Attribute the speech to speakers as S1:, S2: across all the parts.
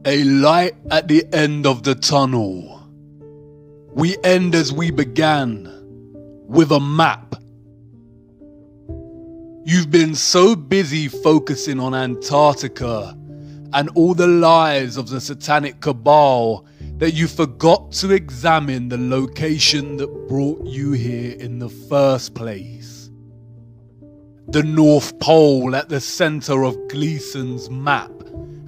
S1: A light at the end of the tunnel. We end as we began, with a map. You've been so busy focusing on Antarctica and all the lies of the satanic cabal that you forgot to examine the location that brought you here in the first place. The North Pole at the center of Gleason's map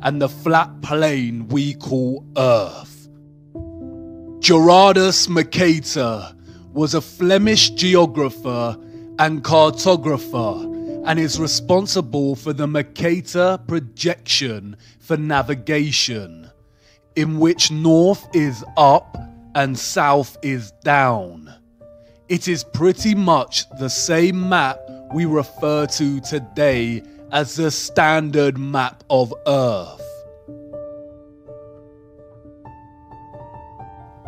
S1: and the flat plain we call Earth. Gerardus Mercator was a Flemish geographer and cartographer and is responsible for the Mercator projection for navigation, in which north is up and south is down. It is pretty much the same map we refer to today as the standard map of Earth.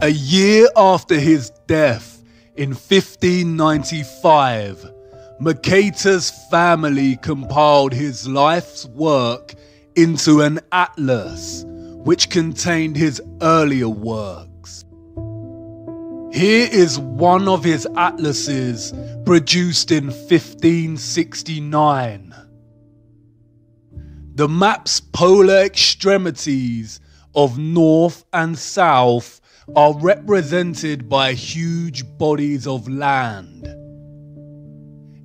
S1: A year after his death in 1595, Mercator's family compiled his life's work into an atlas, which contained his earlier works. Here is one of his atlases, produced in 1569. The map's polar extremities of north and south are represented by huge bodies of land.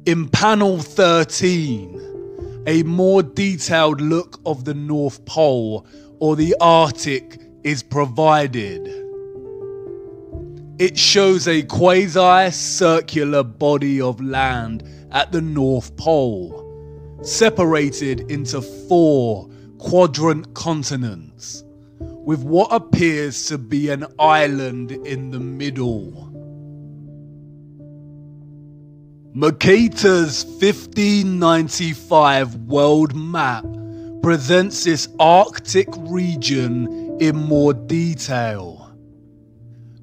S1: In panel 13, a more detailed look of the North Pole or the Arctic is provided. It shows a quasi-circular body of land at the North Pole, separated into 4 quadrant continents, with what appears to be an island in the middle. Mercator's 1595 world map presents this Arctic region in more detail.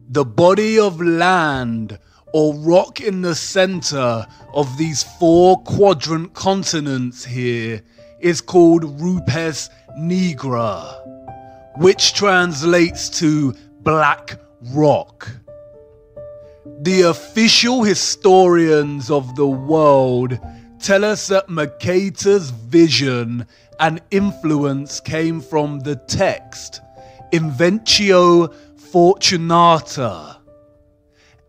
S1: The body of land or rock in the center of these 4 quadrant continents here is called Rupes Nigra, which translates to black rock. The official historians of the world tell us that Mercator's vision and influence came from the text Inventio Fortunata,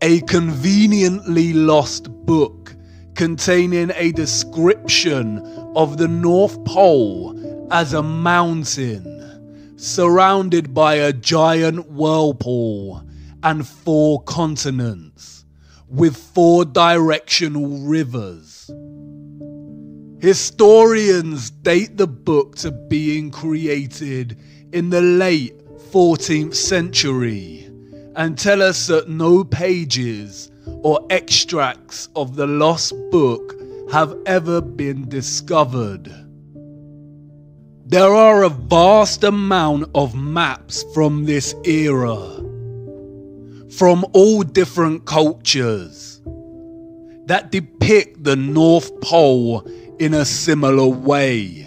S1: a conveniently lost book containing a description of the North Pole as a mountain surrounded by a giant whirlpool and 4 continents with 4 directional rivers. Historians date the book to being created in the late 14th century and tell us that no pages or extracts of the lost book have ever been discovered. There are a vast amount of maps from this era, from all different cultures, that depict the North Pole in a similar way.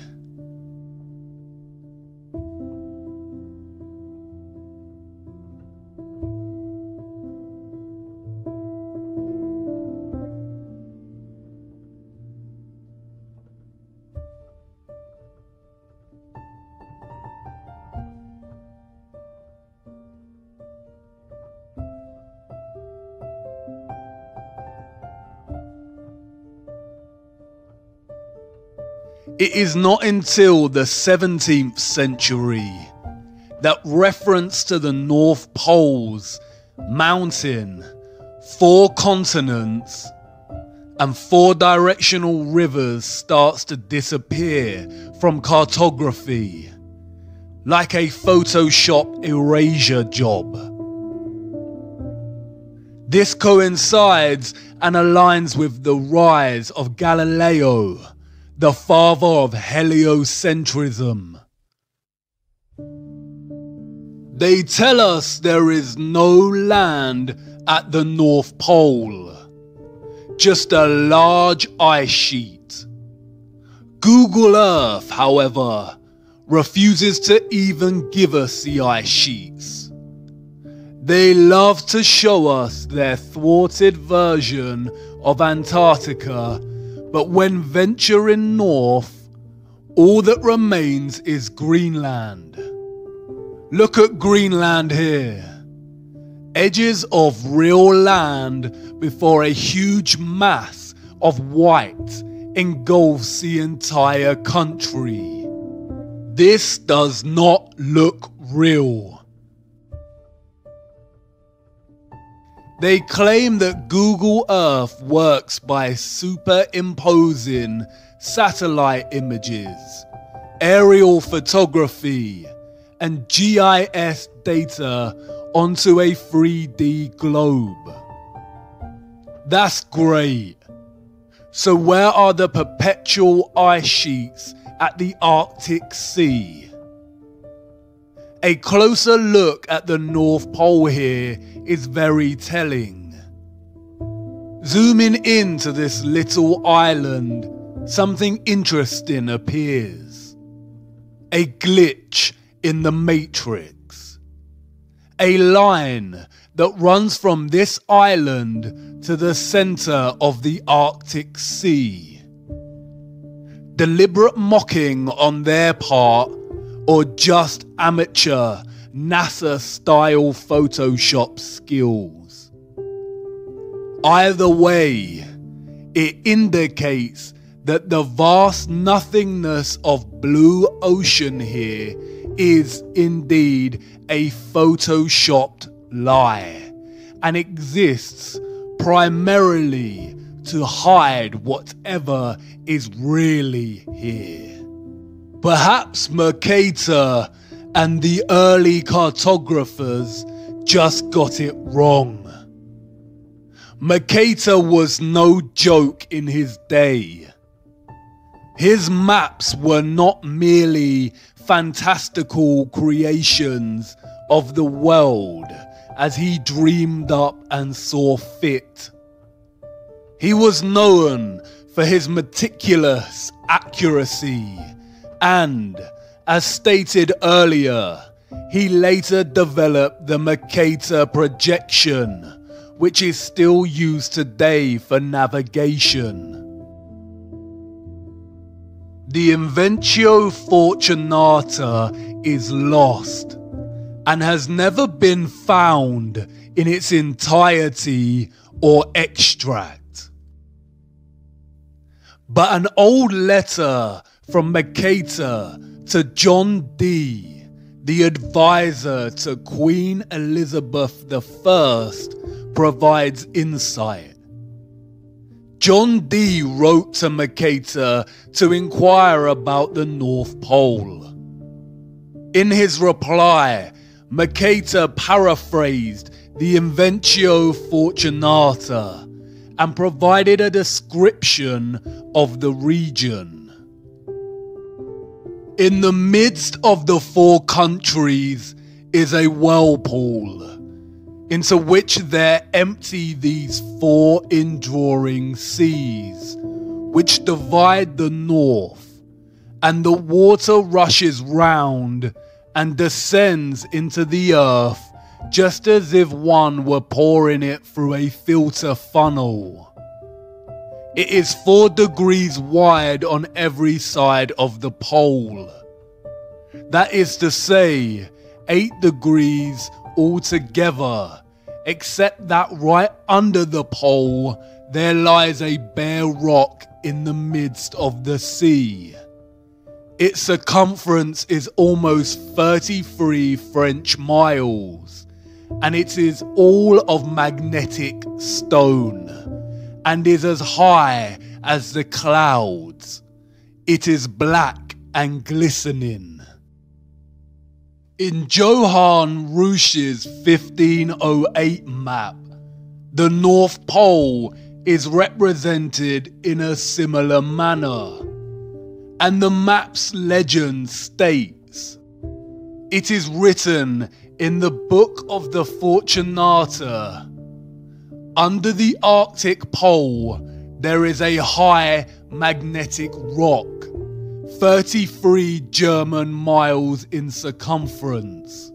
S1: It is not until the 17th century that reference to the North Pole's mountain, 4 continents, and 4 directional rivers starts to disappear from cartography, like a Photoshop erasure job. This coincides and aligns with the rise of Galileo, the father of heliocentrism. They tell us there is no land at the North Pole, just a large ice sheet, Google Earth, however, refuses to even give us the ice sheets. They love to show us their thwarted version of Antarctica, but when venturing north, all that remains is Greenland. Look at Greenland here. Edges of real land before a huge mass of white engulfs the entire country. This does not look real. They claim that Google Earth works by superimposing satellite images, aerial photography, and GIS data onto a 3D globe. That's great. So where are the perpetual ice sheets at the Arctic Sea? A closer look at the North Pole here is very telling. Zooming into this little island, something interesting appears. A glitch in the matrix. A line that runs from this island to the center of the Arctic Sea. Deliberate mocking on their part, or just amateur NASA-style Photoshop skills. Either way, it indicates that the vast nothingness of blue ocean here is indeed a photoshopped lie, and exists primarily to hide whatever is really here. Perhaps Mercator and the early cartographers just got it wrong. Mercator was no joke in his day. His maps were not merely fantastical creations of the world as he dreamed up and saw fit. He was known for his meticulous accuracy, and, as stated earlier, he later developed the Mercator projection, which is still used today for navigation. The Invencio Fortunata is lost and has never been found in its entirety or extract. But an old letter from Mercator to John Dee, the advisor to Queen Elizabeth I, provides insight. John Dee wrote to Mercator to inquire about the North Pole. In his reply, Mercator paraphrased the Invencio Fortunata and provided a description of the region. In the midst of the four countries is a whirlpool, into which there empty these four indrawing seas, which divide the north, and the water rushes round and descends into the earth just as if one were pouring it through a filter funnel. It is 4 degrees wide on every side of the pole. That is to say, 8 degrees altogether, except that right under the pole there lies a bare rock in the midst of the sea. Its circumference is almost 33 French miles, and it is all of magnetic stone, and is as high as the clouds. It is black and glistening. In Johann Ruysch's 1508 map, the North Pole is represented in a similar manner, and the map's legend states, "It is written in the Book of the Fortunata, under the Arctic Pole there is a high magnetic rock, 33 German miles in circumference.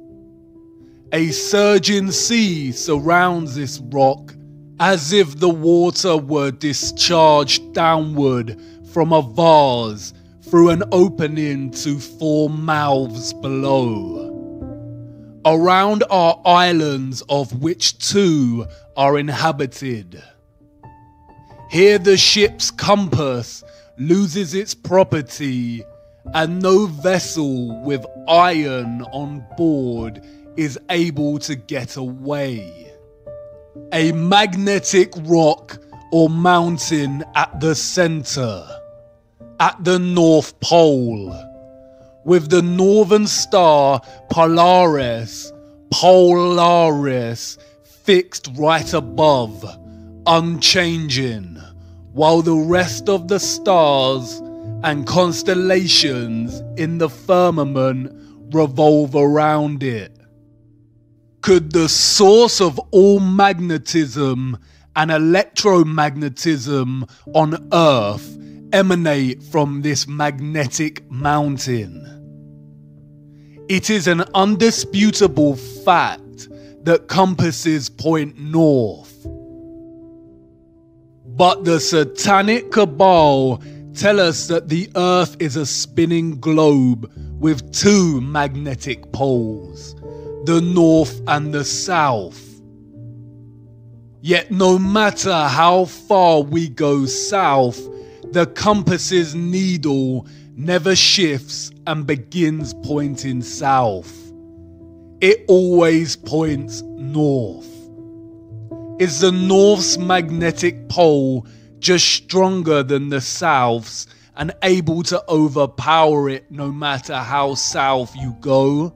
S1: A surging sea surrounds this rock as if the water were discharged downward from a vase through an opening to 4 mouths below. Around are islands, of which 2 are inhabited. Here the ship's compass loses its property, and no vessel with iron on board is able to get away. A magnetic rock or mountain at the center, at the North Pole, with the northern star Polaris fixed right above, unchanging, while the rest of the stars and constellations in the firmament revolve around it. Could the source of all magnetism and electromagnetism on Earth emanate from this magnetic mountain? It is an undisputable fact that compasses point north. But the satanic cabal tell us that the Earth is a spinning globe with 2 magnetic poles, the north and the south. Yet no matter how far we go south, the compass's needle never shifts and begins pointing south. It always points north. Is the north's magnetic pole just stronger than the south's and able to overpower it no matter how south you go?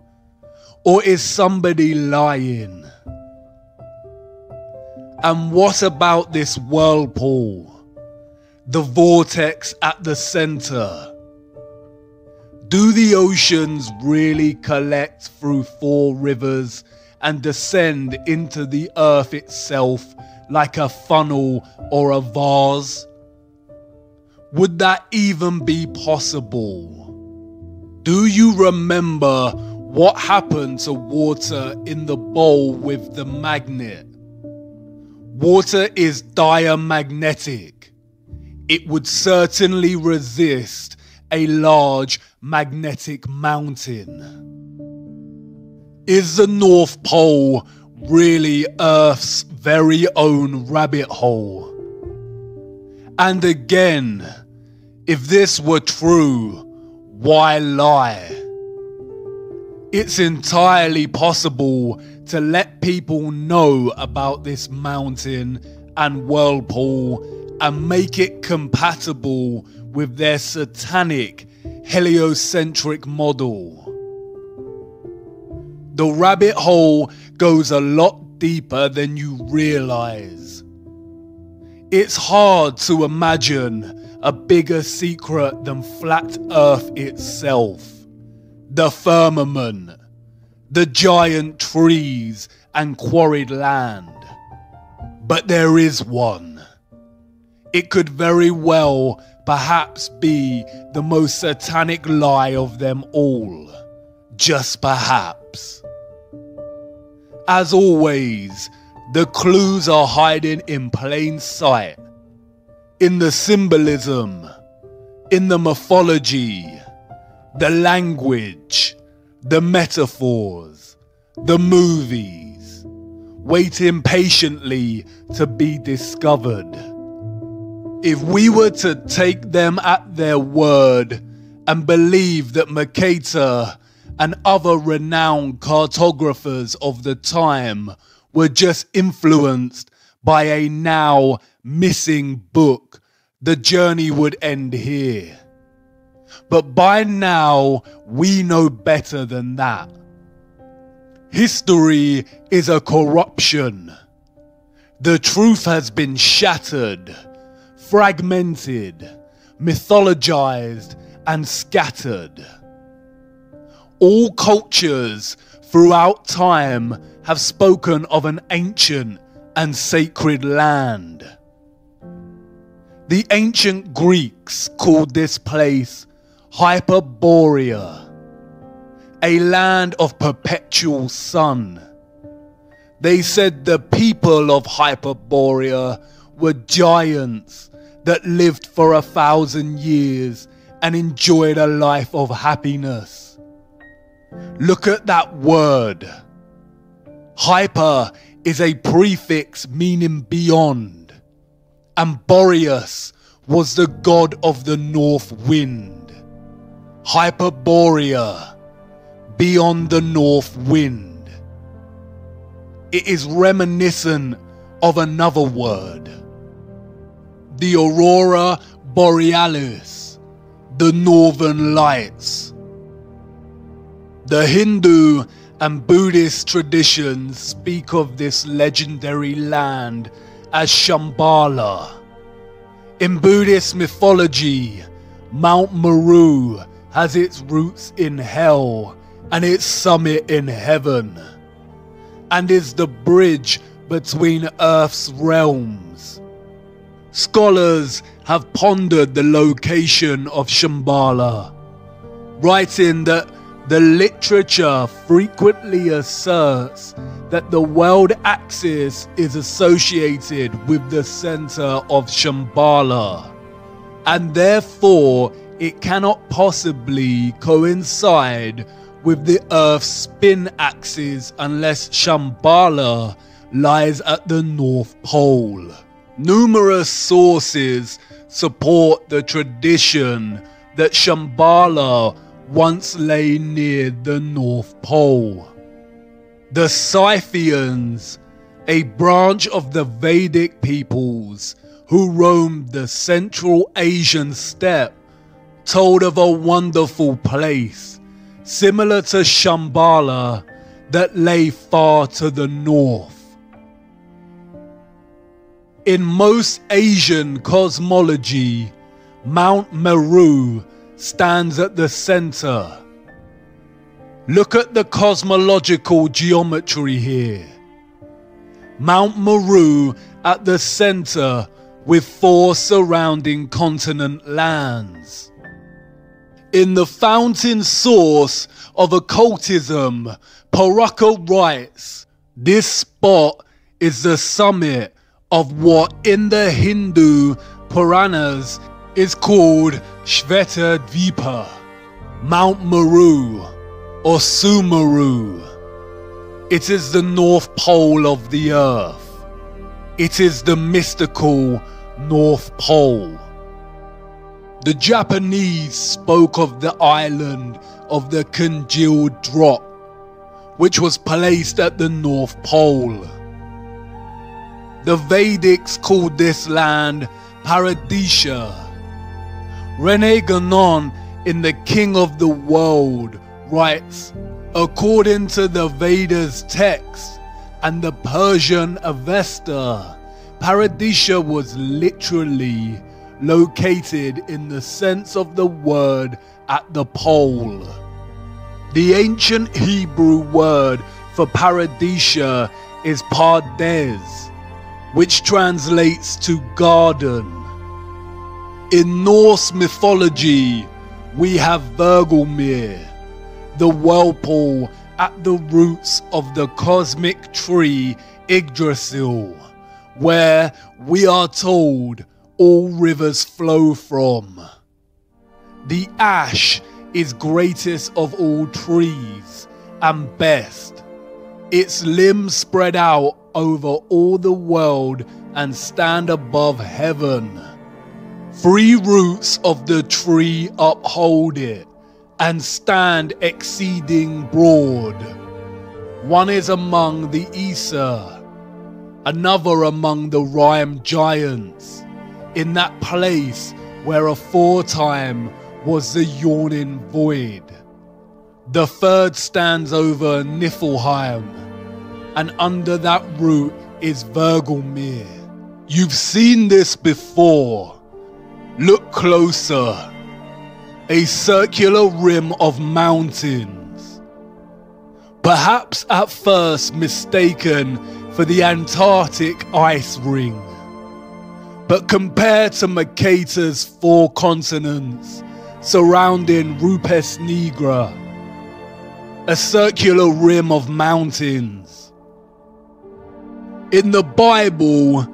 S1: Or is somebody lying? And what about this whirlpool? The vortex at the center? Do the oceans really collect through 4 rivers and descend into the earth itself like a funnel or a vase? Would that even be possible? Do you remember what happened to water in the bowl with the magnet? Water is diamagnetic. It would certainly resist a large magnetic mountain. Is the North Pole really Earth's very own rabbit hole? And again, if this were true, why lie? It's entirely possible to let people know about this mountain and whirlpool and make it compatible with their satanic heliocentric model. The rabbit hole goes a lot deeper than you realize. It's hard to imagine a bigger secret than flat Earth itself, the firmament, the giant trees and quarried land. But there is one. It could very well perhaps be the most satanic lie of them all, just perhaps. As always, the clues are hiding in plain sight, in the symbolism, in the mythology, the language, the metaphors, the movies, waiting patiently to be discovered. If we were to take them at their word and believe that Mercator and other renowned cartographers of the time were just influenced by a now missing book, the journey would end here. But by now, we know better than that. History is a corruption. The truth has been shattered, fragmented, mythologized, and scattered. All cultures throughout time have spoken of an ancient and sacred land. The ancient Greeks called this place Hyperborea, a land of perpetual sun. They said the people of Hyperborea were giants that lived for 1,000 years and enjoyed a life of happiness. Look at that word. Hyper is a prefix meaning beyond, and Boreas was the god of the north wind. Hyperborea, beyond the north wind. It is reminiscent of another word, the Aurora Borealis, the Northern Lights. The Hindu and Buddhist traditions speak of this legendary land as Shambhala. In Buddhist mythology, Mount Meru has its roots in hell and its summit in heaven, and is the bridge between Earth's realms. Scholars have pondered the location of Shambhala, writing that the literature frequently asserts that the world axis is associated with the center of Shambhala, and therefore it cannot possibly coincide with the Earth's spin axis unless Shambhala lies at the North Pole. Numerous sources support the tradition that Shambhala once lay near the North Pole. The Scythians, a branch of the Vedic peoples who roamed the Central Asian steppe, told of a wonderful place, similar to Shambhala, that lay far to the north. In most Asian cosmology, Mount Meru stands at the center. Look at the cosmological geometry here. Mount Meru at the center with 4 surrounding continent lands. In the fountain source of occultism, Paraka writes, this spot is the summit of what in the Hindu Puranas is called Shvetadvipa, Mount Meru or Sumeru. It is the North Pole of the Earth. It is the mystical North Pole. The Japanese spoke of the island of the congealed drop, which was placed at the North Pole. The Vedics called this land Paradisha. René Guénon in The King of the World writes, according to the Vedas text and the Persian Avesta, Paradisha was literally located in the sense of the word at the pole. The ancient Hebrew word for Paradisha is Pardes, which translates to garden. In Norse mythology, we have Vergelmir, the whirlpool at the roots of the cosmic tree Yggdrasil, where we are told all rivers flow from. The ash is greatest of all trees and best. Its limbs spread out over all the world and stand above heaven. 3 roots of the tree uphold it and stand exceeding broad. One is among the Aesir, another among the Rime giants, in that place where aforetime was the yawning void. The third stands over Niflheim, and under that root is Vergelmir. You've seen this before. Look closer. A circular rim of mountains. Perhaps at first mistaken for the Antarctic ice ring. But compared to Mercator's 4 continents, surrounding Rupes Nigra, a circular rim of mountains. In the Bible,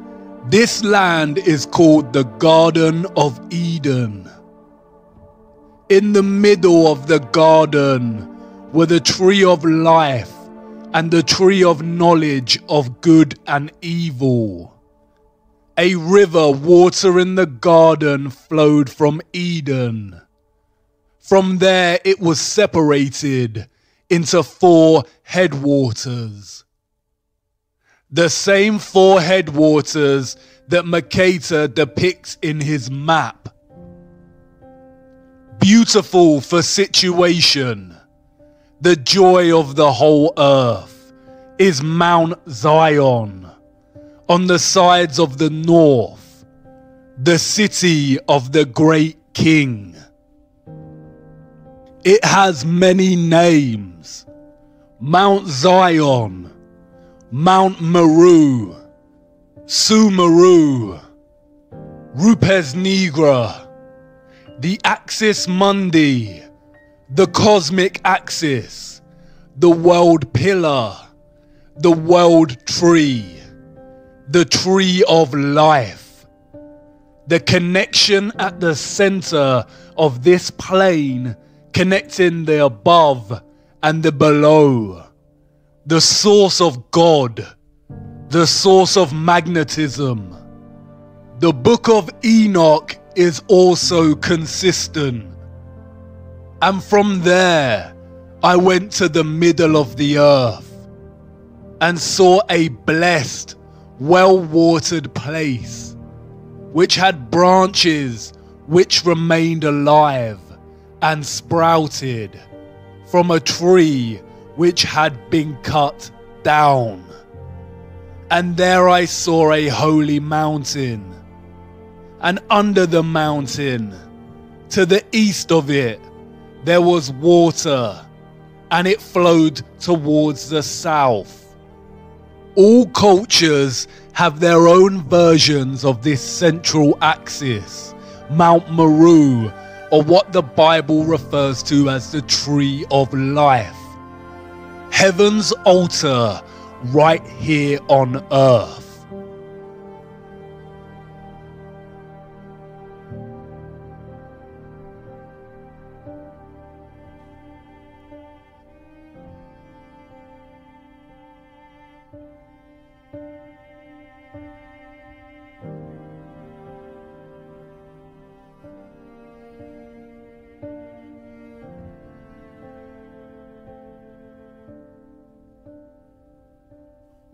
S1: this land is called the Garden of Eden. In the middle of the garden were the tree of life and the tree of knowledge of good and evil. A river watering the garden flowed from Eden. From there it was separated into 4 headwaters. The same 4 headwaters that Mercator depicts in his map. Beautiful for situation, the joy of the whole earth, is Mount Zion, on the sides of the north, the city of the great king. It has many names: Mount Zion, Mount Meru, Sumeru, Rupes Nigra, the Axis Mundi, the cosmic axis, the world pillar, the world tree, the tree of life. The connection at the center of this plane, connecting the above and the below, the source of God, the source of magnetism. The Book of Enoch is also consistent. And from there, I went to the middle of the earth and saw a blessed, well-watered place, which had branches which remained alive and sprouted from a tree which had been cut down. And there I saw a holy mountain, and under the mountain, to the east of it, there was water, and it flowed towards the south. All cultures have their own versions of this central axis, Mount Meru, or what the Bible refers to as the Tree of Life. Heaven's altar right here on earth.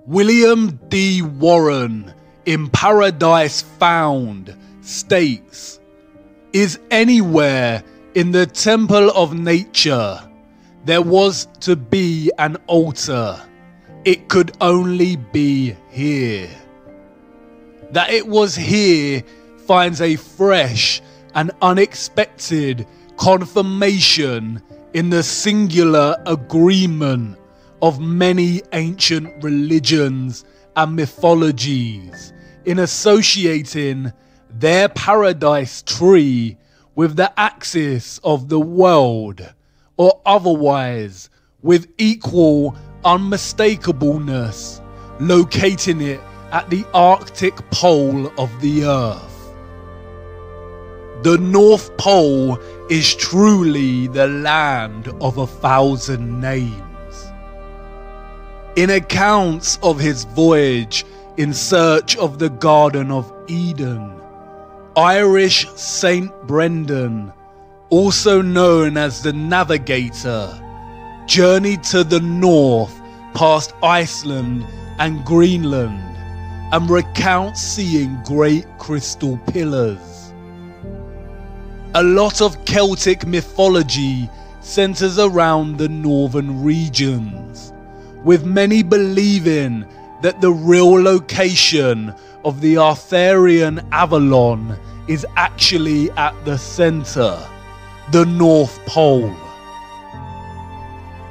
S1: William D. Warren in Paradise Found states, "Is anywhere in the temple of nature there was to be an altar, it could only be here." That it was here finds a fresh and unexpected confirmation in the singular agreement of many ancient religions and mythologies in associating their paradise tree with the axis of the world, or otherwise with equal unmistakableness, locating it at the Arctic pole of the earth. The North Pole is truly the land of 1,000 names. In accounts of his voyage in search of the Garden of Eden, Irish Saint Brendan, also known as the Navigator, journeyed to the north past Iceland and Greenland and recounts seeing great crystal pillars. A lot of Celtic mythology centers around the northern regions, with many believing that the real location of the Arthurian Avalon is actually at the center, the North Pole.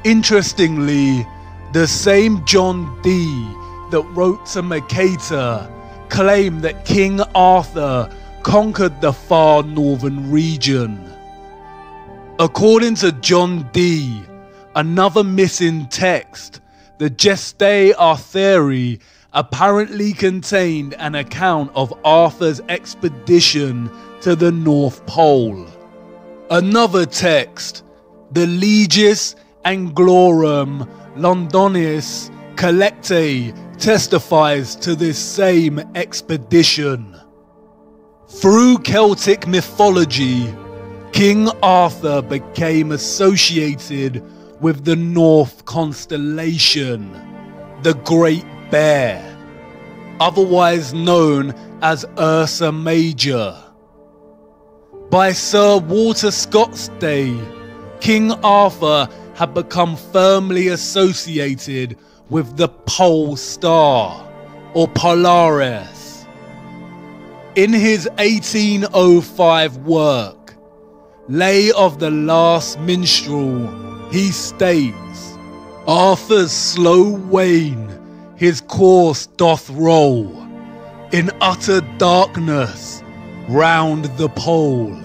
S1: Interestingly, the same John Dee that wrote to Mercator claimed that King Arthur conquered the far northern region. According to John Dee, another missing text, the Gestae Arthuri apparently contained an account of Arthur's expedition to the North Pole. Another text, the Legis Anglorum Londonis Collectae, testifies to this same expedition. Through Celtic mythology, King Arthur became associated with the North constellation, the Great Bear, otherwise known as Ursa Major. By Sir Walter Scott's day, King Arthur had become firmly associated with the Pole Star, or Polaris. In his 1805 work, Lay of the Last Minstrel, he states, Arthur's slow wane his course doth roll, in utter darkness round the pole.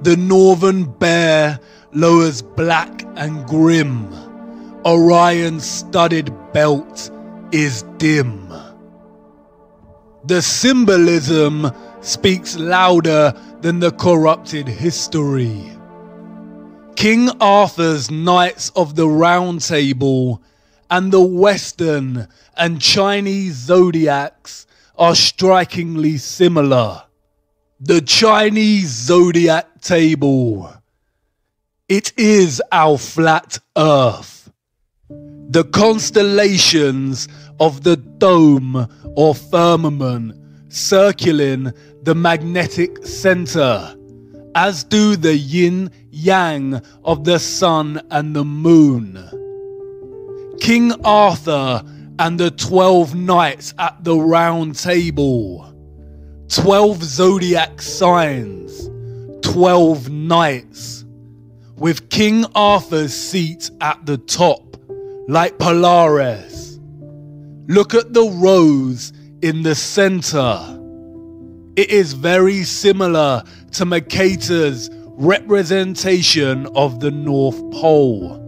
S1: The northern bear lowers black and grim, Orion's studded belt is dim. The symbolism speaks louder than the corrupted history. King Arthur's Knights of the Round Table and the Western and Chinese zodiacs are strikingly similar. The Chinese zodiac table. It is our flat earth. The constellations of the dome or firmament circling the magnetic center, as do the yin-yang of the sun and the moon. King Arthur and the 12 knights at the Round Table. 12 zodiac signs, 12 knights, with King Arthur's seat at the top, like Polaris. Look at the rose in the center. It is very similar to Mercator's representation of the North Pole.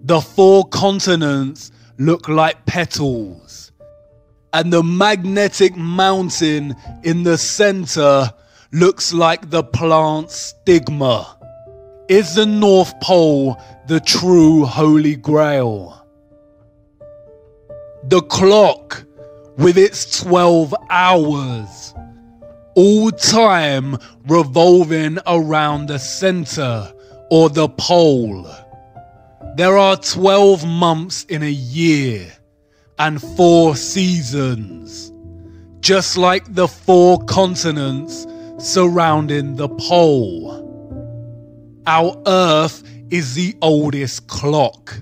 S1: The 4 continents look like petals, and the magnetic mountain in the center looks like the plant stigma. Is the North Pole the true Holy Grail? The clock with its 12 hours, all time revolving around the center or the pole. There are 12 months in a year and 4 seasons, just like the 4 continents surrounding the pole. Our Earth is the oldest clock.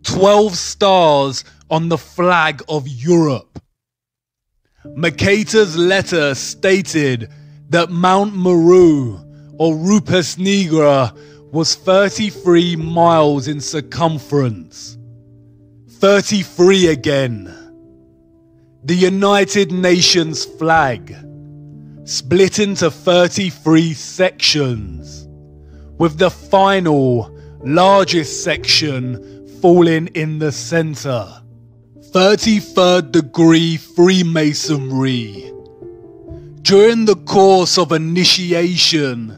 S1: 12 stars on the flag of Europe. Mercator's letter stated that Mount Meru, or Rupes Nigra, was 33 miles in circumference. 33 again. The United Nations flag, split into 33 sections, with the final, largest section falling in the center. 33rd degree Freemasonry. During the course of initiation,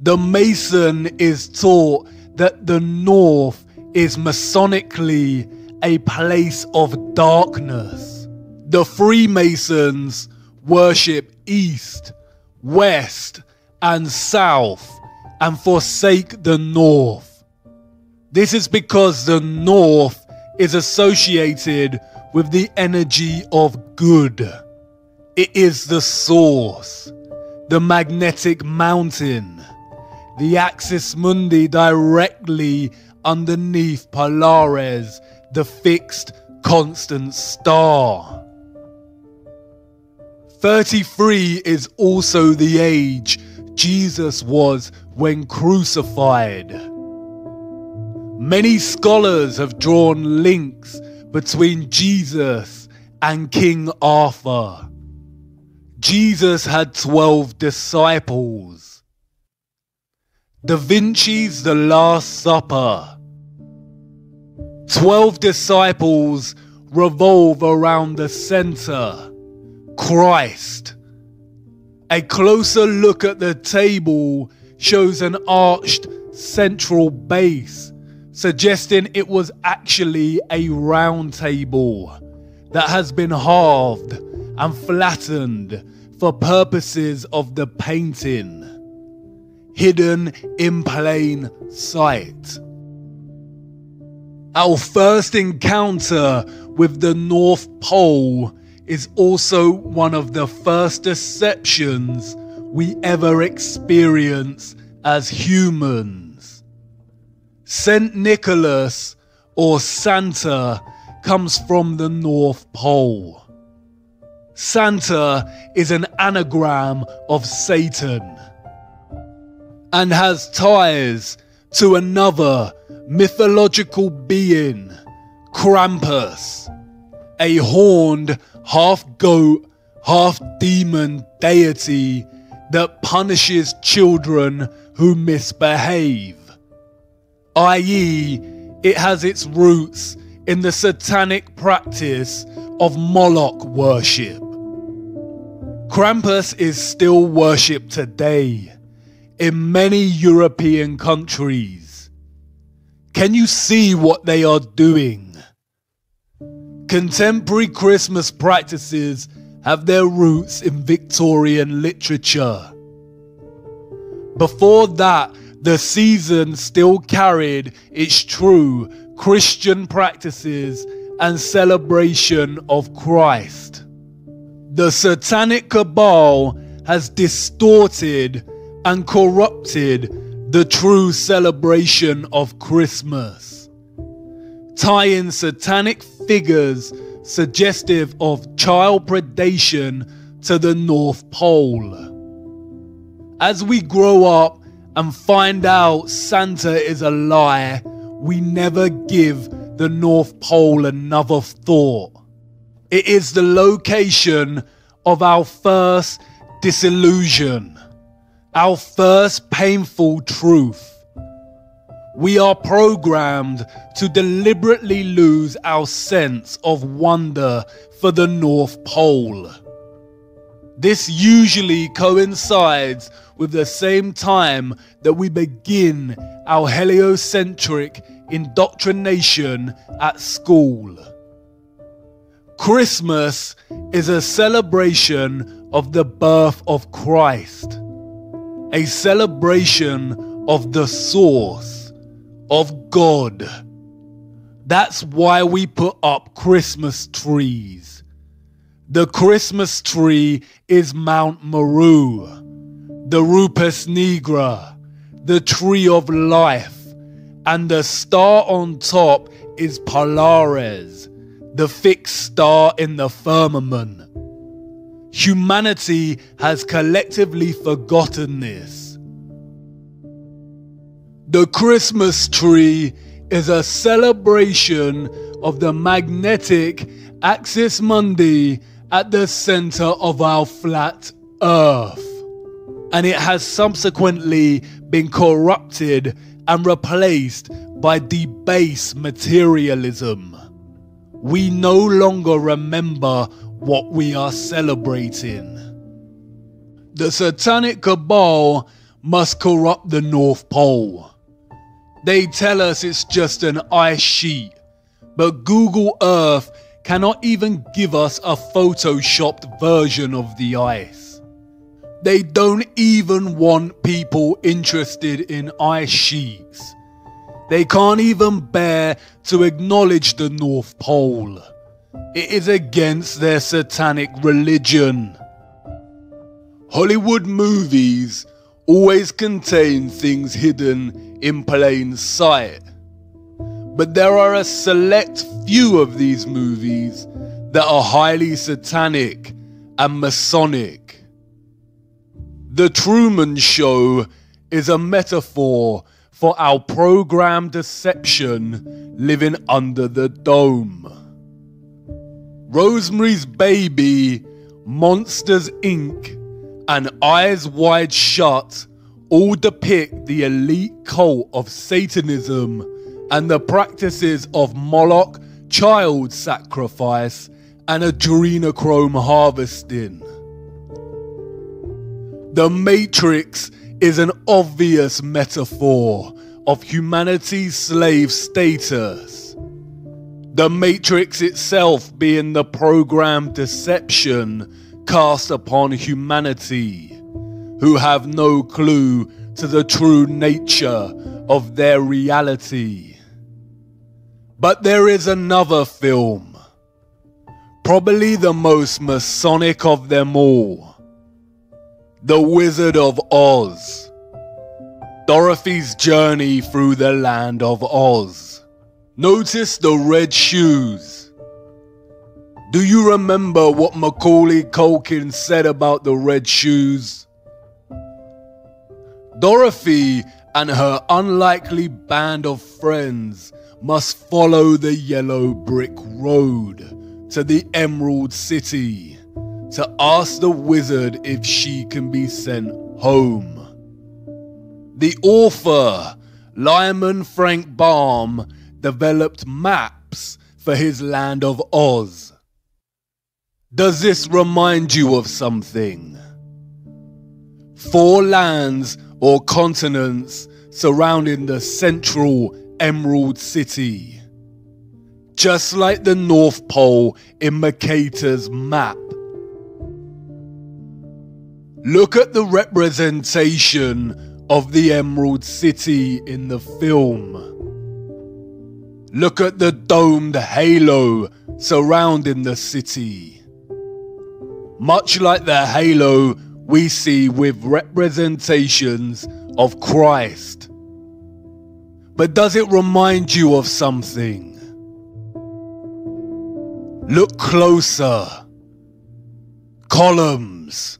S1: the Mason is taught that the North is Masonically a place of darkness. The Freemasons worship East, West, and South, and forsake the North. This is because the North is associated with the energy of good. It is the source, the magnetic mountain, the axis mundi directly underneath Polaris, the fixed constant star. 33 is also the age Jesus was when crucified. Many scholars have drawn links between Jesus and King Arthur. Jesus had 12 disciples. Da Vinci's The Last Supper. 12 disciples revolve around the center, Christ. A closer look at the table shows an arched central base, suggesting it was actually a round table that has been halved and flattened for purposes of the painting, hidden in plain sight. Our first encounter with the North Pole is also one of the first deceptions we ever experience as humans. St. Nicholas, or Santa, comes from the North Pole. Santa is an anagram of Satan and has ties to another mythological being, Krampus, a horned half-goat, half-demon deity that punishes children who misbehave, i.e., it has its roots in the satanic practice of Moloch worship. Krampus is still worshipped today in many European countries. Can you see what they are doing? Contemporary Christmas practices have their roots in Victorian literature. Before that, the season still carried its true Christian practices and celebration of Christ. The satanic cabal has distorted and corrupted the true celebration of Christmas, tying satanic figures suggestive of child predation to the North Pole. As we grow up and find out Santa is a lie, we never give the North Pole another thought. It is the location of our first disillusion, our first painful truth. We are programmed to deliberately lose our sense of wonder for the North Pole. This usually coincides with the same time that we begin our heliocentric indoctrination at school. Christmas is a celebration of the birth of Christ, a celebration of the source, of God. That's why we put up Christmas trees. The Christmas tree is Mount Meru, the Rupes Nigra, the tree of life, and the star on top is Polaris, the fixed star in the firmament. Humanity has collectively forgotten this. The Christmas tree is a celebration of the magnetic axis mundi at the center of our flat Earth, and it has subsequently been corrupted and replaced by debased materialism. We no longer remember what we are celebrating. The satanic cabal must corrupt the North Pole. They tell us it's just an ice sheet, but Google Earth cannot even give us a photoshopped version of the ice. They don't even want people interested in ice sheets. They can't even bear to acknowledge the North Pole. It is against their satanic religion. Hollywood movies always contain things hidden in plain sight, but there are a select few of these movies that are highly satanic and Masonic. The Truman Show is a metaphor for our programmed deception living under the dome. Rosemary's Baby, Monsters Inc., and Eyes Wide Shut all depict the elite cult of Satanism and the practices of Moloch, child sacrifice, and adrenochrome harvesting. The Matrix is an obvious metaphor of humanity's slave status. The Matrix itself being the programmed deception cast upon humanity, who have no clue to the true nature of their reality. But there is another film, probably the most Masonic of them all, The Wizard of Oz, Dorothy's journey through the land of Oz. Notice the red shoes. Do you remember what Macaulay Culkin said about the red shoes? Dorothy and her unlikely band of friends must follow the yellow brick road to the Emerald City to ask the wizard if she can be sent home. The author, Lyman Frank Baum, developed maps for his land of Oz. Does this remind you of something? 4 lands or continents surrounding the central Emerald City, just like the North Pole in Mercator's map. Look at the representation of the Emerald City in the film. Look at the domed halo surrounding the city. Much like the halo we see with representations of Christ. But does it remind you of something? Look closer. Columns.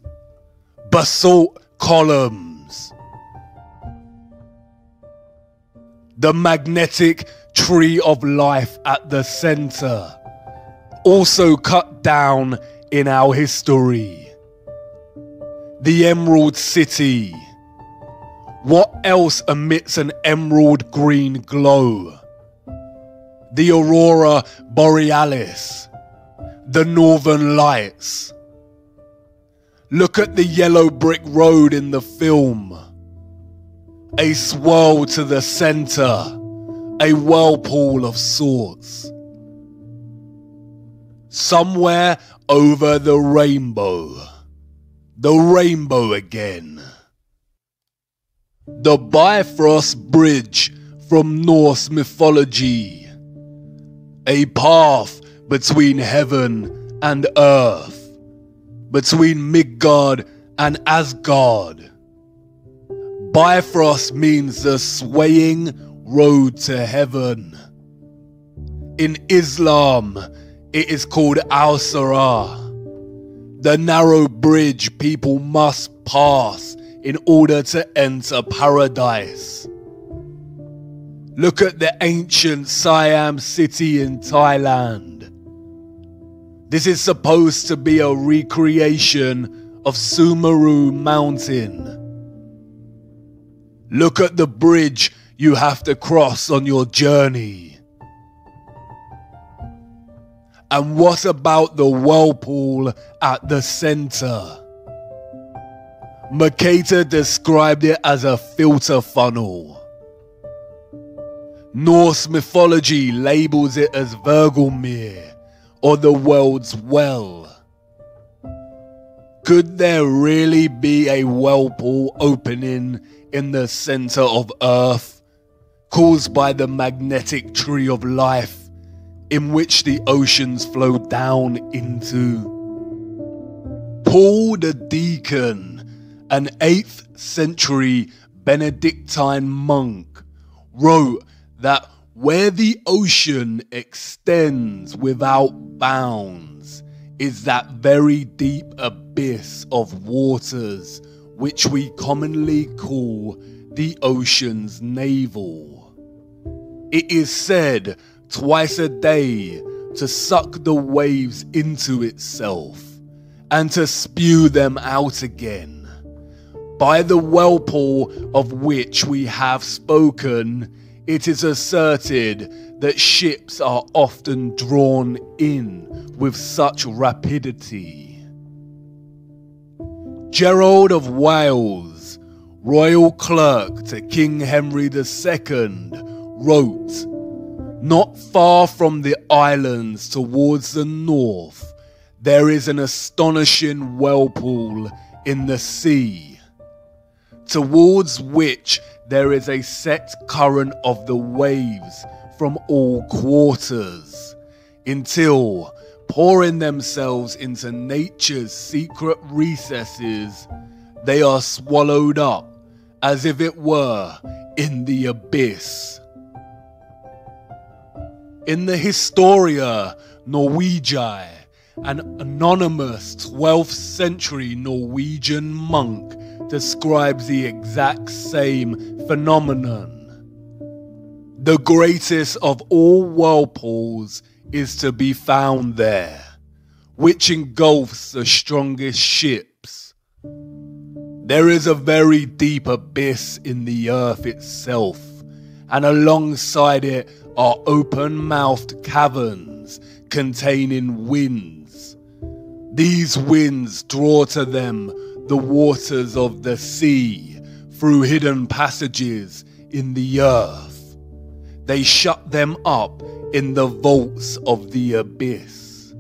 S1: Basalt columns. The magnetic tree of life at the center, also cut down in our history. The Emerald City. What else emits an emerald green glow? The Aurora Borealis. The Northern Lights. Look at the yellow brick road in the film. A swirl to the center. A whirlpool of sorts. Somewhere over the rainbow. The rainbow again. The Bifrost Bridge from Norse mythology. A path between heaven and earth. Between Midgard and Asgard. Bifrost means the swaying road to heaven. In Islam, it is called Al-Sirah, the narrow bridge people must pass in order to enter paradise. Look at the ancient Siam city in Thailand. This is supposed to be a recreation of Sumeru Mountain. Look at the bridge you have to cross on your journey. And what about the whirlpool at the center? Mercator described it as a filter funnel. Norse mythology labels it as Vergelmir, or the world's well. Could there really be a whirlpool opening in the center of Earth, caused by the magnetic tree of life, in which the oceans flow down into? Paul the Deacon, an 8th century Benedictine monk, wrote that where the ocean extends without bounds is that very deep abyss of waters which we commonly call the ocean's navel. It is said twice a day to suck the waves into itself and to spew them out again, By the whirlpool of which we have spoken, it is asserted that ships are often drawn in with such rapidity. Gerald of Wales, royal clerk to King Henry II, wrote, "Not far from the islands towards the north, there is an astonishing whirlpool in the sea, towards which there is a set current of the waves from all quarters, until, pouring themselves into nature's secret recesses, they are swallowed up as if it were in the abyss." In the Historia Norwegiae, an anonymous 12th century Norwegian monk describes the exact same phenomenon. The greatest of all whirlpools is to be found there, which engulfs the strongest ships. There is a very deep abyss in the earth itself, and alongside it are open-mouthed caverns containing winds. These winds draw to them the waters of the sea through hidden passages in the earth. They shut them up in the vaults of the abyss.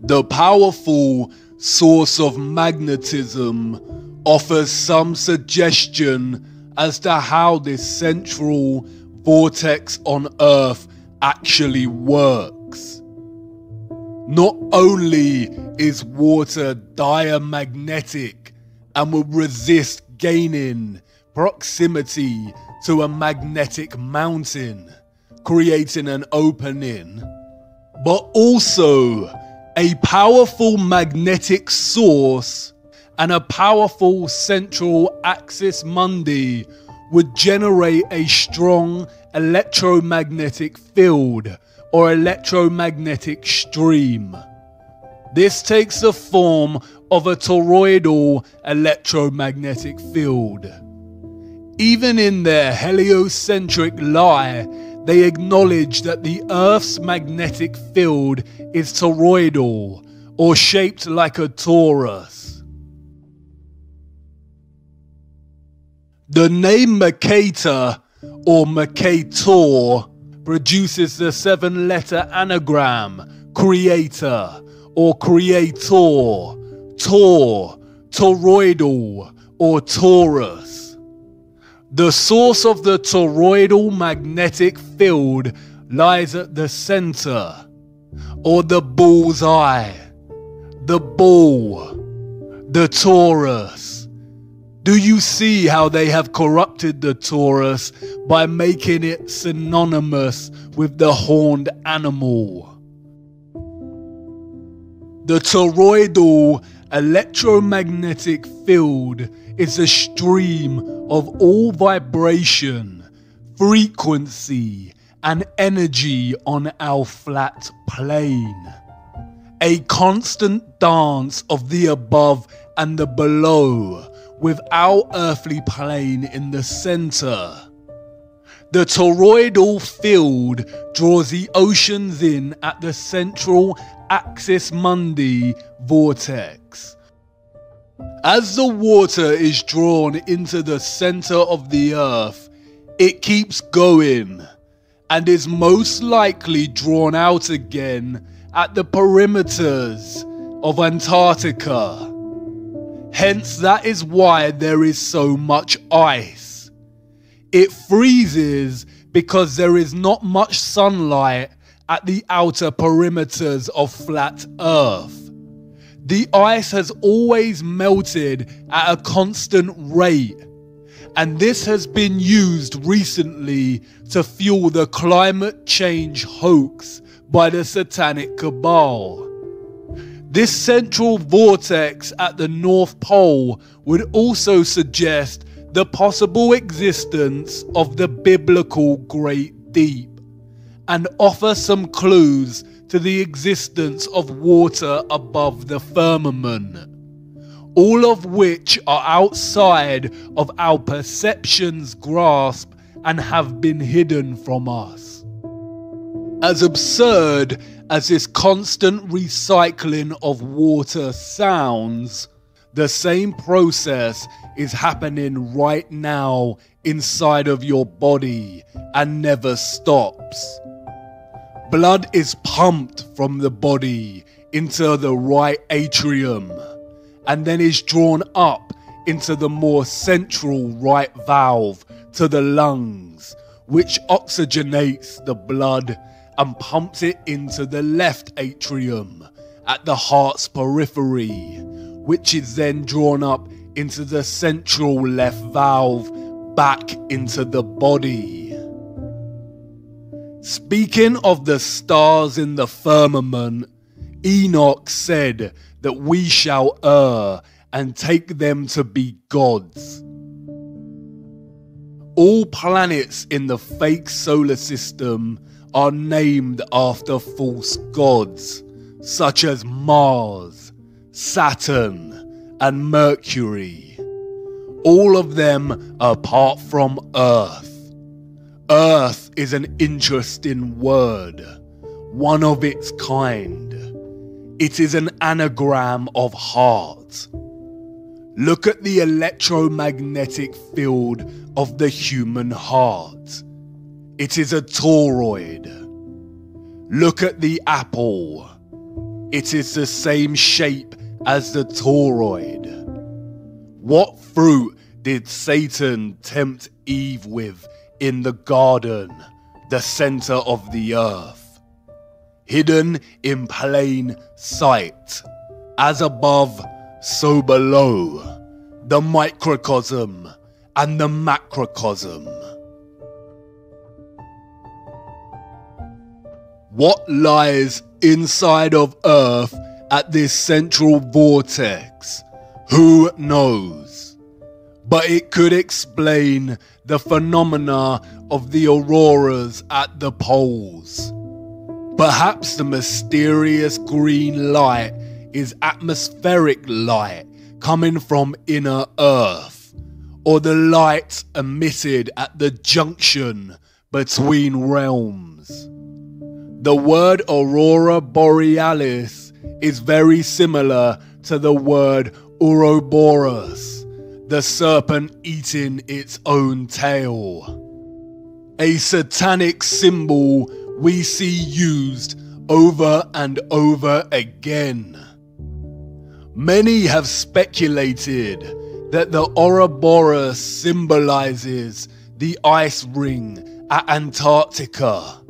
S1: The powerful source of magnetism offers some suggestion as to how this central vortex on Earth actually works. Not only is water diamagnetic and will resist gaining proximity to a magnetic mountain, creating an opening, but also a powerful magnetic source and a powerful central axis mundi would generate a strong electromagnetic field or electromagnetic stream. This takes the form of a toroidal electromagnetic field. Even in their heliocentric lie, they acknowledge that the Earth's magnetic field is toroidal, or shaped like a torus. The name Mercator, or Mercator, produces the 7-letter anagram creator, or creator, tor, toroidal, or torus. The source of the toroidal magnetic field lies at the center, or the bull's eye, the bull, the torus. Do you see how they have corrupted the torus by making it synonymous with the horned animal? The toroidal electromagnetic field is a stream of all vibration, frequency, and energy on our flat plane. A constant dance of the above and the below, with our earthly plane in the center. The toroidal field draws the oceans in at the central axis mundi vortex. As the water is drawn into the center of the earth, it keeps going and is most likely drawn out again at the perimeters of Antarctica. Hence, that is why there is so much ice. It freezes because there is not much sunlight at the outer perimeters of flat Earth. The ice has always melted at a constant rate, and this has been used recently to fuel the climate change hoax by the Satanic Cabal. This central vortex at the North Pole would also suggest the possible existence of the biblical Great Deep, and offer some clues to the existence of water above the firmament. all of which are outside of our perception's grasp and have been hidden from us. As absurd as this constant recycling of water sounds, the same process is happening right now inside of your body and never stops. Blood is pumped from the body into the right atrium and then is drawn up into the more central right valve to the lungs, which oxygenates the blood and pumps it into the left atrium at the heart's periphery, which is then drawn up into the central left valve back into the body. Speaking of the stars in the firmament, Enoch said that we shall err and take them to be gods. All planets in the fake solar system are named after false gods, such as Mars, Saturn, and Mercury. All of them apart from Earth. Earth is an interesting word, one of its kind. It is an anagram of heart. Look at the electromagnetic field of the human heart. It is a toroid. Look at the apple. It is the same shape as the toroid. What fruit did Satan tempt Eve with in the garden, the center of the earth? Hidden in plain sight, as above, so below, the microcosm and the macrocosm. What lies inside of Earth at this central vortex? Who knows? But it could explain the phenomena of the auroras at the poles. Perhaps the mysterious green light is atmospheric light coming from inner Earth, or the light emitted at the junction between realms. The word aurora borealis is very similar to the word Ouroboros, the serpent eating its own tail. A satanic symbol we see used over and over again. Many have speculated that the Ouroboros symbolizes the ice ring at Antarctica.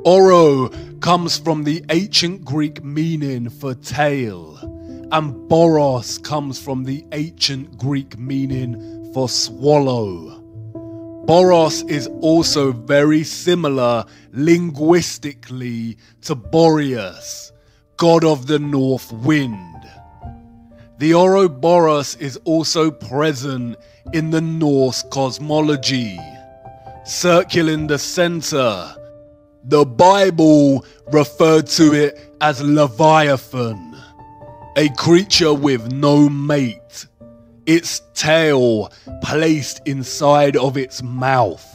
S1: Oro comes from the ancient Greek meaning for tail, and Boros comes from the ancient Greek meaning for swallow. Boros is also very similar linguistically to Boreas, god of the north wind. The Ouroboros is also present in the Norse cosmology, circling the center. The Bible referred to it as Leviathan, a creature with no mate, its tail placed inside of its mouth.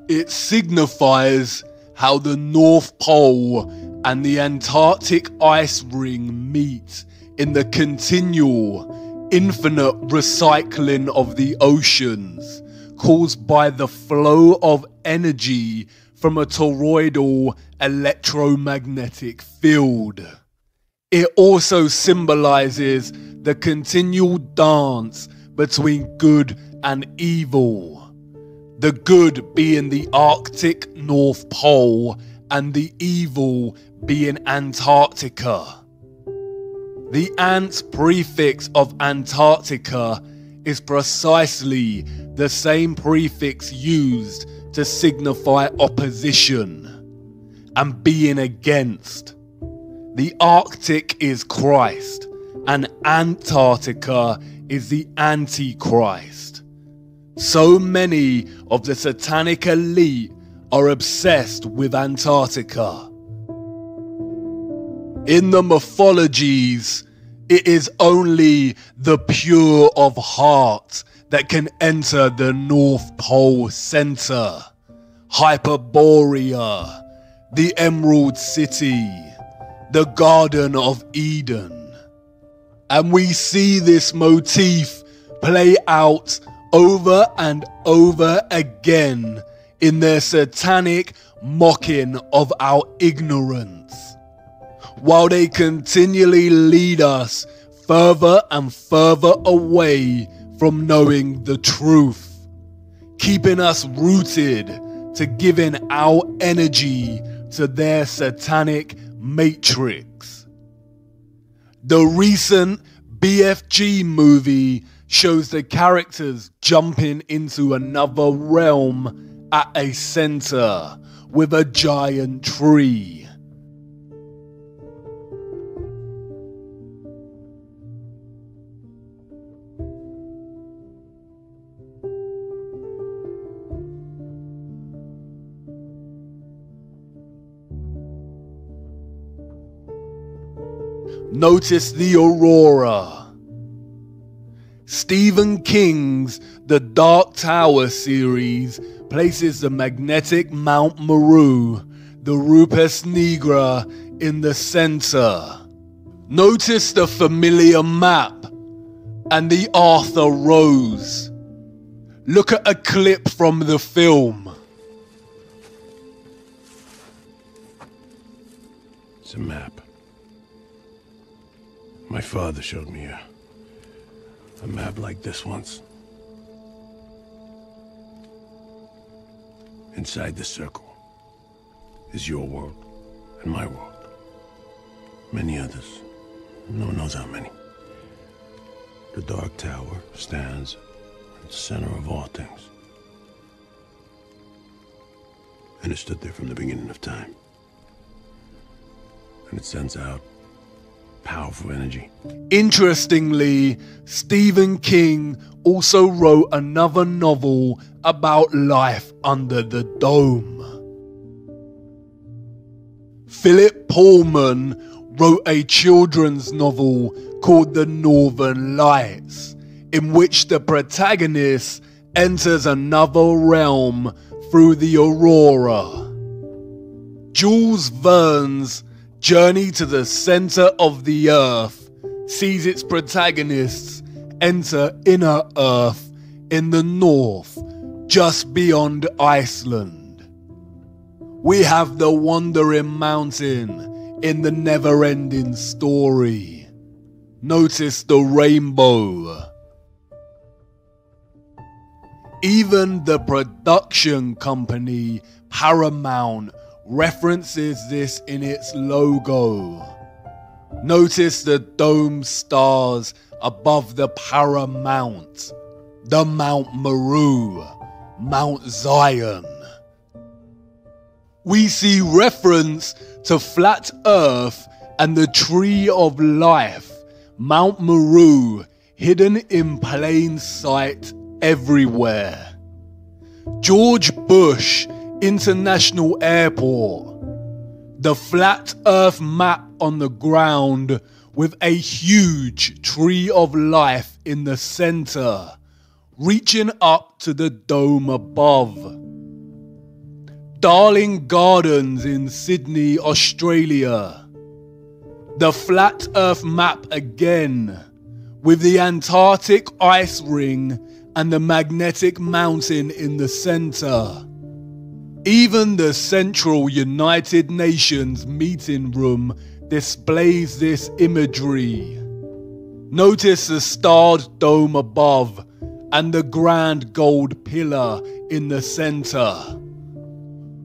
S1: It signifies how the North Pole and the Antarctic ice ring meet in the continual, infinite recycling of the oceans caused by the flow of energy from a toroidal electromagnetic field. It also symbolizes the continual dance between good and evil. The good being the Arctic North Pole and the evil being Antarctica. The ant prefix of Antarctica is precisely the same prefix used to signify opposition and being against. The Arctic is Christ, and Antarctica is the Antichrist. So many of the satanic elite are obsessed with Antarctica. In the mythologies, It is only the pure of heart that can enter the North Pole Center, Hyperborea, the Emerald City, the Garden of Eden. And we see this motif play out over and over again in their satanic mocking of our ignorance, while they continually lead us further and further away from knowing the truth, keeping us rooted to giving our energy to their satanic matrix. The recent BFG movie shows the characters jumping into another realm at a center with a giant tree. Notice the aurora. Stephen King's The Dark Tower series places the magnetic Mount Meru, the Rupes Nigra, in the center. Notice the familiar map and the Arthur Rose. Look at a clip from the film.
S2: It's a map. My father showed me a map like this once. Inside the circle is your world and my world. Many others. No one knows how many. The Dark Tower stands at the center of all things. And it stood there from the beginning of time. And it sends out powerful energy.
S1: Interestingly, Stephen King also wrote another novel about life under the dome. Philip Pullman wrote a children's novel called The Northern Lights, in which the protagonist enters another realm through the aurora. Jules Verne's Journey to the Center of the Earth sees its protagonists enter inner Earth in the north, just beyond Iceland. We have the Wandering Mountain in the Never-Ending Story. Notice the rainbow. Even the production company Paramount references this in its logo. Notice the dome stars above the Paramount, the Mount Meru, Mount Zion. We see reference to Flat Earth and the Tree of Life, Mount Meru, hidden in plain sight everywhere. George Bush International Airport, the Flat Earth map on the ground with a huge Tree of Life in the center, reaching up to the dome above. Darling Gardens in Sydney, Australia, the Flat Earth map again, with the Antarctic ice ring and the magnetic mountain in the center. Even the Central United Nations meeting room displays this imagery. Notice the starred dome above and the grand gold pillar in the center.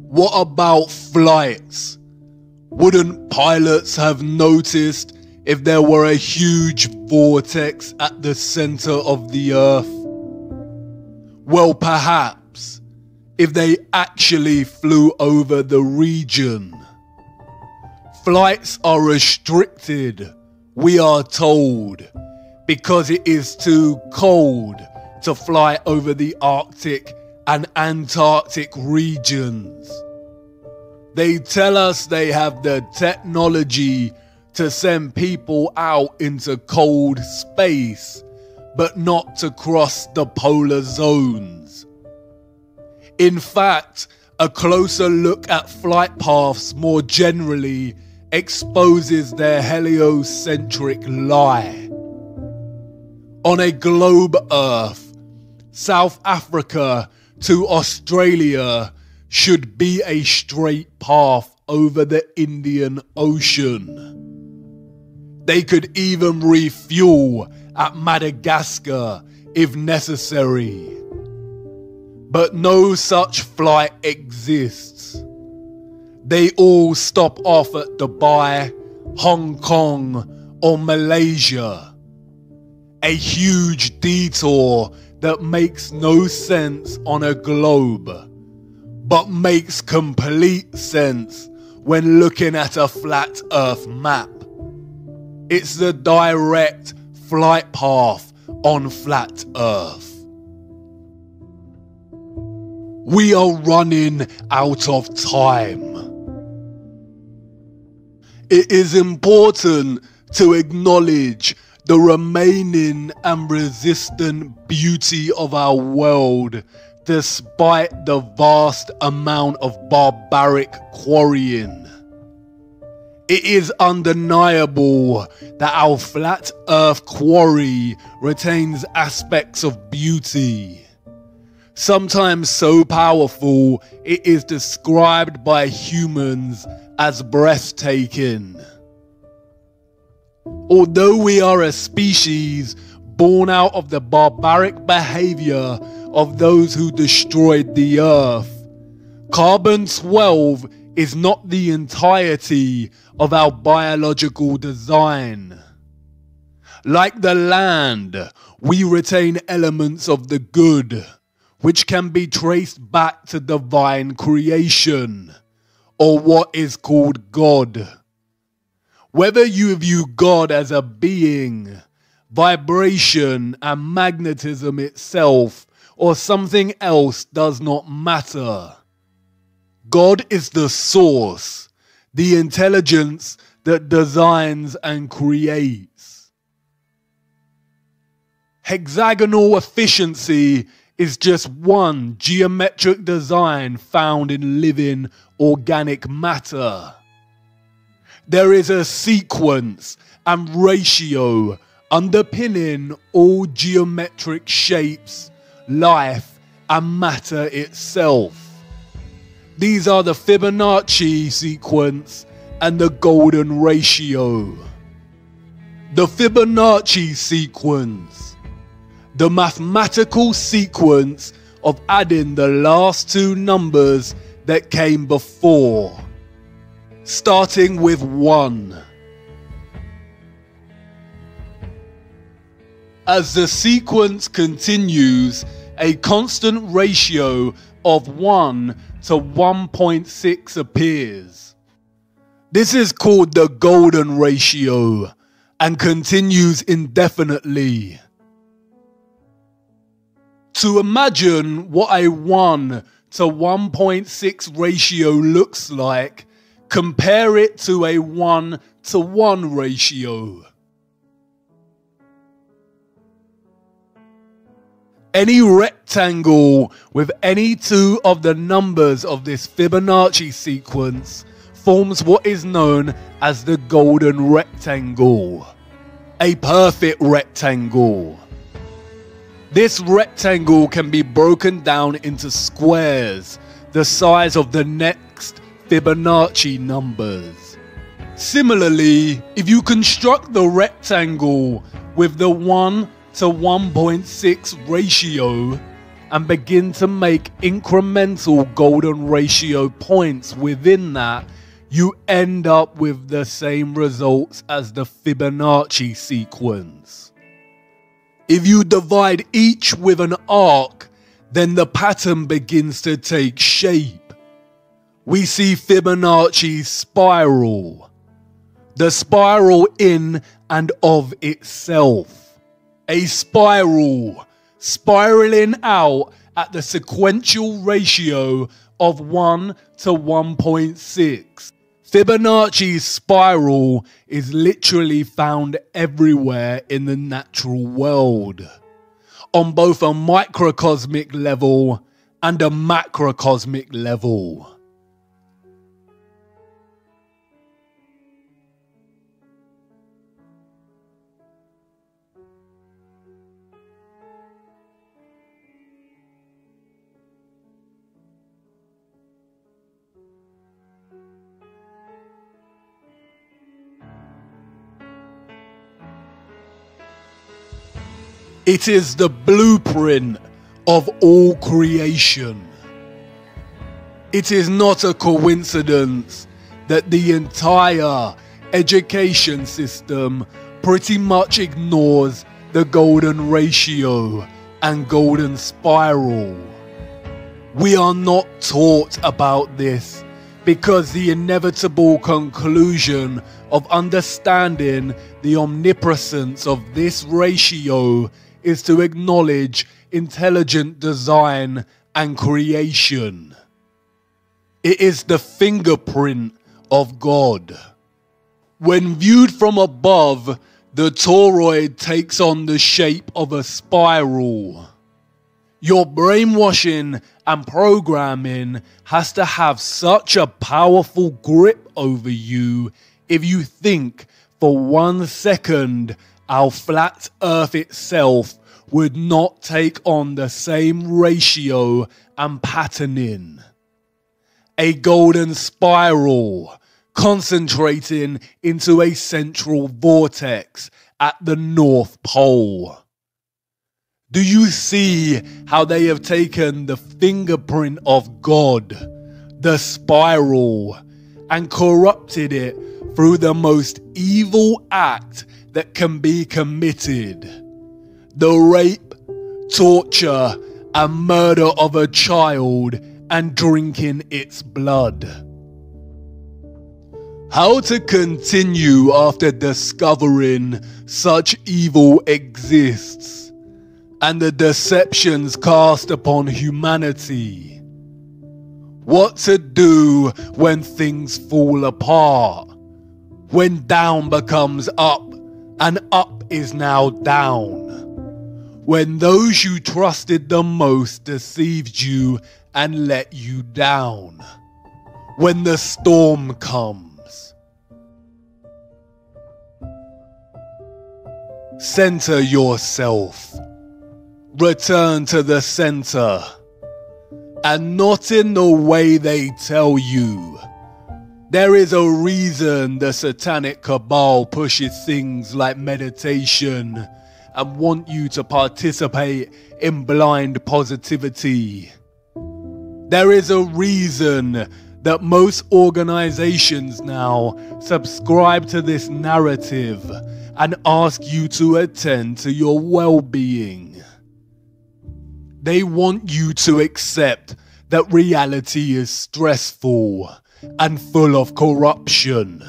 S1: What about flights? Wouldn't pilots have noticed if there were a huge vortex at the center of the Earth? Well, perhaps, if they actually flew over the region. Flights are restricted, we are told, because it is too cold to fly over the Arctic and Antarctic regions. They tell us they have the technology to send people out into cold space, but not to cross the polar zones. In fact, a closer look at flight paths more generally exposes their heliocentric lie. On a globe Earth, South Africa to Australia should be a straight path over the Indian Ocean. They could even refuel at Madagascar if necessary. But no such flight exists. They all stop off at Dubai, Hong Kong, or Malaysia. A huge detour that makes no sense on a globe, but makes complete sense when looking at a flat Earth map. It's the direct flight path on flat Earth. We are running out of time. It is important to acknowledge the remaining and resistant beauty of our world despite the vast amount of barbaric quarrying. It is undeniable that our flat Earth quarry retains aspects of beauty. Sometimes so powerful, it is described by humans as breathtaking. Although we are a species born out of the barbaric behavior of those who destroyed the Earth, Carbon-12 is not the entirety of our biological design. Like the land, we retain elements of the good, which can be traced back to divine creation, or what is called God. Whether you view God as a being, vibration and magnetism itself, or something else does not matter. God is the source, the intelligence that designs and creates. Hexagonal efficiency is just one geometric design found in living organic matter. There is a sequence and ratio underpinning all geometric shapes, life, and matter itself. These are the Fibonacci sequence and the golden ratio. The Fibonacci sequence, the mathematical sequence of adding the last two numbers that came before, starting with 1. As the sequence continues, a constant ratio of 1 to 1.6 appears. This is called the golden ratio and continues indefinitely. To imagine what a 1 to 1.6 ratio looks like, compare it to a 1 to 1 ratio. Any rectangle with any two of the numbers of this Fibonacci sequence forms what is known as the golden rectangle, a perfect rectangle. This rectangle can be broken down into squares, the size of the next Fibonacci numbers. Similarly, if you construct the rectangle with the 1 to 1.6 ratio and begin to make incremental golden ratio points within that, you end up with the same results as the Fibonacci sequence. If you divide each with an arc, then the pattern begins to take shape. We see Fibonacci's spiral, the spiral in and of itself. A spiral, spiraling out at the sequential ratio of 1 to 1.6. Fibonacci's spiral is literally found everywhere in the natural world, on both a microcosmic level and a macrocosmic level. It is the blueprint of all creation. It is not a coincidence that the entire education system pretty much ignores the golden ratio and golden spiral. We are not taught about this because the inevitable conclusion of understanding the omnipresence of this ratio is to acknowledge intelligent design and creation. It is the fingerprint of God. When viewed from above, the toroid takes on the shape of a spiral. Your brainwashing and programming has to have such a powerful grip over you if you think for 1 second our flat Earth itself would not take on the same ratio and patterning. A golden spiral concentrating into a central vortex at the North Pole. Do you see how they have taken the fingerprint of God, the spiral, and corrupted it through the most evil act that can be committed? The rape, torture, and murder of a child and drinking its blood. How to continue after discovering such evil exists and the deceptions cast upon humanity. What to do when things fall apart, when down becomes up and up is now down, when those you trusted the most deceived you and let you down, when the storm comes. Center yourself. Return to the center, and not in the way they tell you. There is a reason the satanic cabal pushes things like meditation and want you to participate in blind positivity. There is a reason that most organizations now subscribe to this narrative and ask you to attend to your well-being. They want you to accept that reality is stressful and full of corruption,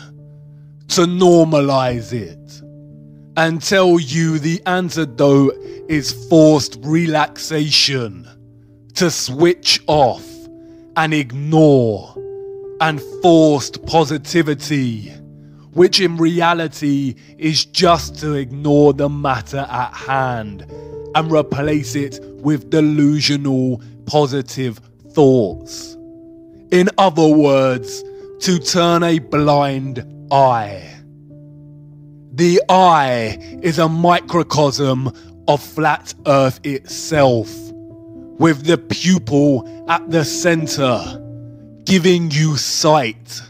S1: to normalize it, and tell you the antidote is forced relaxation, to switch off and ignore, and forced positivity, which in reality is just to ignore the matter at hand and replace it with delusional positive thoughts. In other words, to turn a blind eye. The eye is a microcosm of flat Earth itself, with the pupil at the center, giving you sight.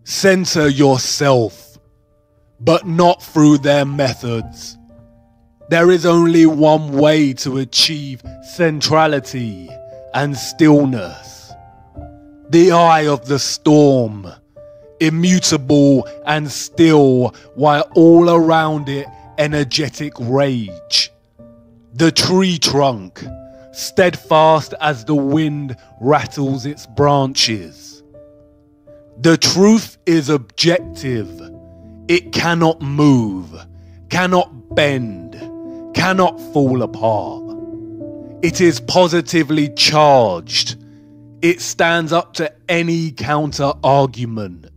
S1: Center yourself, but not through their methods. There is only one way to achieve centrality and stillness. The eye of the storm, immutable and still while all around it energetic rage. The tree trunk, steadfast as the wind rattles its branches. The truth is objective. It cannot move, cannot bend, cannot fall apart. It is positively charged. It stands up to any counter argument.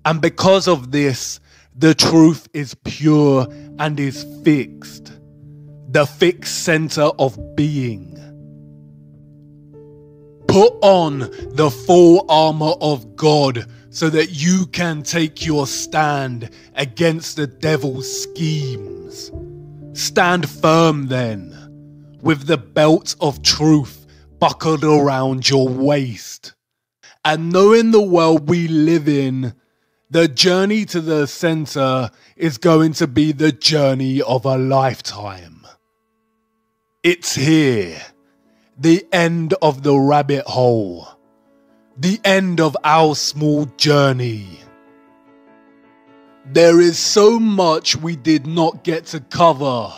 S1: And because of this, the truth is pure and is fixed. The fixed center of being. Put on the full armor of God so that you can take your stand against the devil's schemes. Stand firm then, with the belt of truth buckled around your waist. And knowing the world we live in, the journey to the center is going to be the journey of a lifetime. It's here, the end of the rabbit hole, the end of our small journey. There is so much we did not get to cover,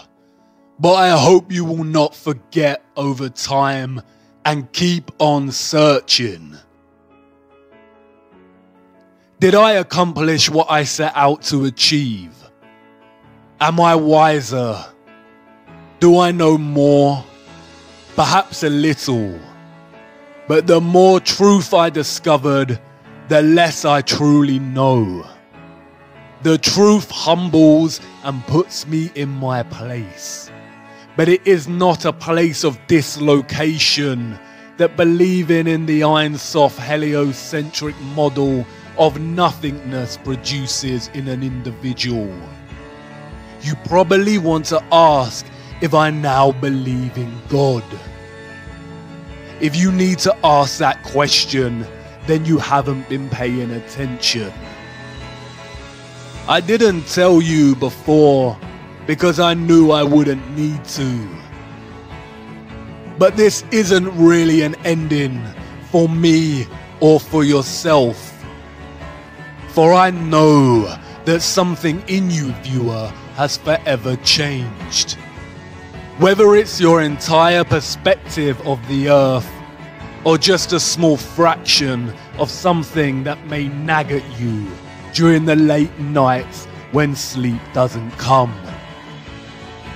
S1: but I hope you will not forget over time and keep on searching. Did I accomplish what I set out to achieve? Am I wiser? Do I know more? Perhaps a little. But the more truth I discovered, the less I truly know. The truth humbles and puts me in my place. But it is not a place of dislocation that believing in the Ironsoft heliocentric model of nothingness produces in an individual. You probably want to ask if I now believe in God. If you need to ask that question, then you haven't been paying attention. I didn't tell you before because I knew I wouldn't need to. But this isn't really an ending for me or for yourself. For I know that something in you, viewer, has forever changed. Whether it's your entire perspective of the earth, or just a small fraction of something that may nag at you during the late nights when sleep doesn't come.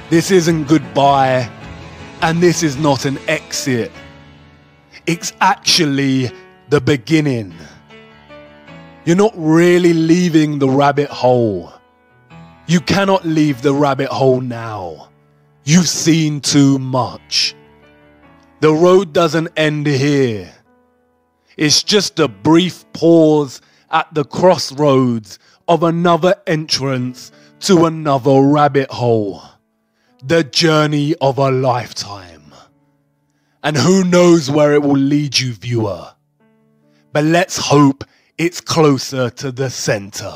S1: This isn't goodbye, and this is not an exit. It's actually the beginning. You're not really leaving the rabbit hole. You cannot leave the rabbit hole now. You've seen too much. The road doesn't end here. It's just a brief pause at the crossroads of another entrance to another rabbit hole. The journey of a lifetime. And who knows where it will lead you, viewer. But let's hope it's closer to the center.